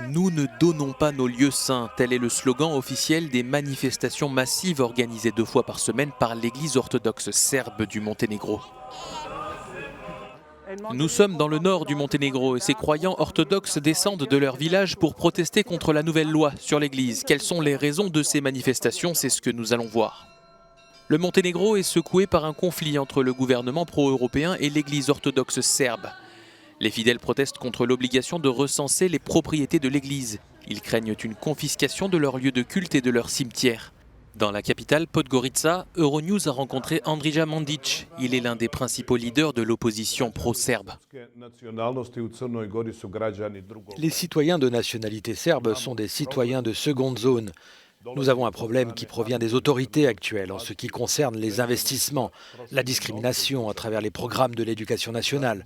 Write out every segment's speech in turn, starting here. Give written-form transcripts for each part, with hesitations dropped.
Nous ne donnons pas nos lieux saints, tel est le slogan officiel des manifestations massives organisées 2 fois par semaine par l'Église orthodoxe serbe du Monténégro. Nous sommes dans le nord du Monténégro et ces croyants orthodoxes descendent de leur village pour protester contre la nouvelle loi sur l'Église. Quelles sont les raisons de ces manifestations? C'est ce que nous allons voir. Le Monténégro est secoué par un conflit entre le gouvernement pro-européen et l'Église orthodoxe serbe. Les fidèles protestent contre l'obligation de recenser les propriétés de l'Église. Ils craignent une confiscation de leurs lieux de culte et de leurs cimetières. Dans la capitale, Podgorica, Euronews a rencontré Andrija Mandić. Il est l'un des principaux leaders de l'opposition pro-serbe. Les citoyens de nationalité serbe sont des citoyens de seconde zone. Nous avons un problème qui provient des autorités actuelles en ce qui concerne les investissements, la discrimination à travers les programmes de l'éducation nationale.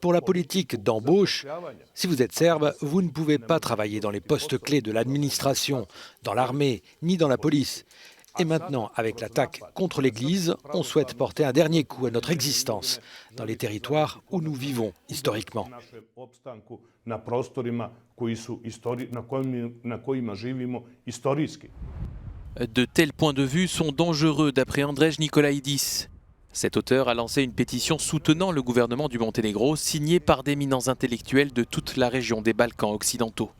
Pour la politique d'embauche, si vous êtes serbe, vous ne pouvez pas travailler dans les postes clés de l'administration, dans l'armée, ni dans la police. Et maintenant, avec l'attaque contre l'Église, on souhaite porter un dernier coup à notre existence dans les territoires où nous vivons historiquement. De tels points de vue sont dangereux d'après Andrej Nikolaïdis. Cet auteur a lancé une pétition soutenant le gouvernement du Monténégro, signée par d'éminents intellectuels de toute la région des Balkans occidentaux.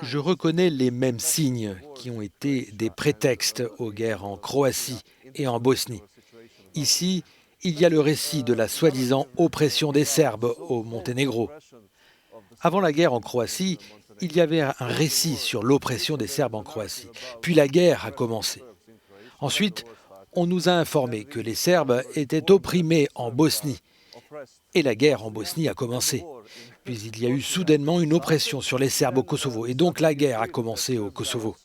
Je reconnais les mêmes signes qui ont été des prétextes aux guerres en Croatie et en Bosnie. Ici, il y a le récit de la soi-disant oppression des Serbes au Monténégro. Avant la guerre en Croatie, il y avait un récit sur l'oppression des Serbes en Croatie. Puis la guerre a commencé. Ensuite, on nous a informé que les Serbes étaient opprimés en Bosnie. Et la guerre en Bosnie a commencé. Puis il y a eu soudainement une oppression sur les Serbes au Kosovo. Et donc la guerre a commencé au Kosovo.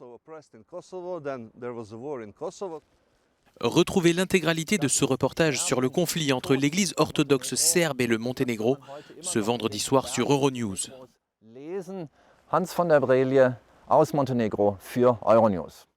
Retrouvez l'intégralité de ce reportage sur le conflit entre l'Église orthodoxe serbe et le Monténégro ce vendredi soir sur Euronews. Hans von der Brelie aus Montenegro für Euronews.